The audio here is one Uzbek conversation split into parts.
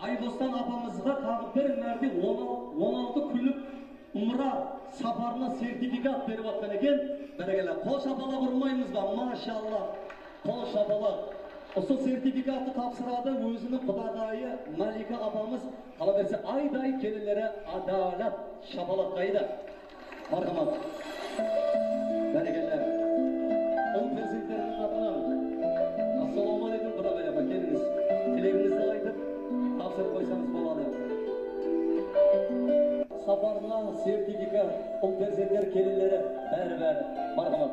Aybostan apamızga tagı bir merdi 16 kunluk umra safarına sertifikat berip atkan eken. Berekeler. Kol şapala vurmayımız var maşallah. Kol şapala. O sertifikatı tapsırada özünün Kudadayı Malika apamız kalaverse ayday gelinlere adalet şapalat kaydı. Marhamat. Berekeler. 10 prezentlerinin adına. Assalamu alaikum Kudaday'a bak geliniz. Dileğinizi aytıp tapsırıp koysanız bolalı. Safarına sertifikat 10 prezentler gelinlere ver. Marhamat.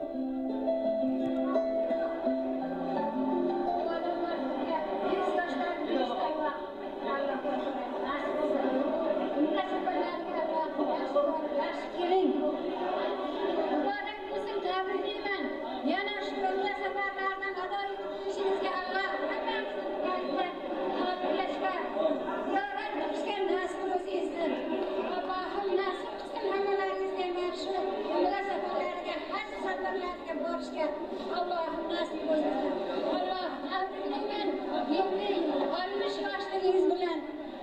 Allah'ım nasip olsun. Allah avrinden yemin, almış başlığınız bilen,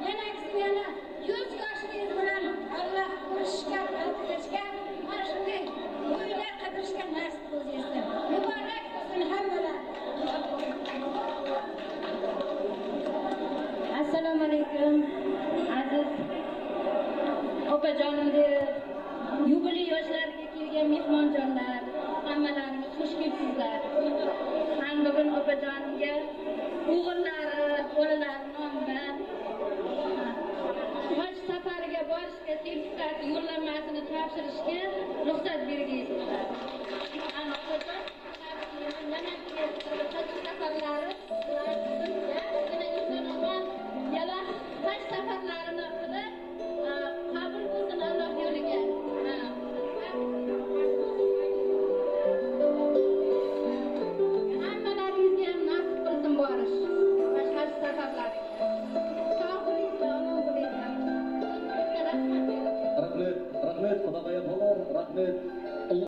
yanaksı yana, 100 başlığınız bilen, Allah kuruşkan, alkışkan, marşını, böyle kıdırışkan nasip olsun. Mübarek olsun hamdala. Assalamu alaikum, aziz opajonimni yubiley yoshlarga kelgan mehmonjonlar, hammalarimiz xush kelibsizlar. Men bugun opajonimga o'g'illari, bolalari nomidan haj safariga borishga sertifikat yo'llanmasini topshirishga ruxsat bergaysizlar. Ana opajon, yana haj safarlari yana haj safarlarini qabul qilsin Alloh yo'liga. Rahmet, Kudagaya bolar, rahmet.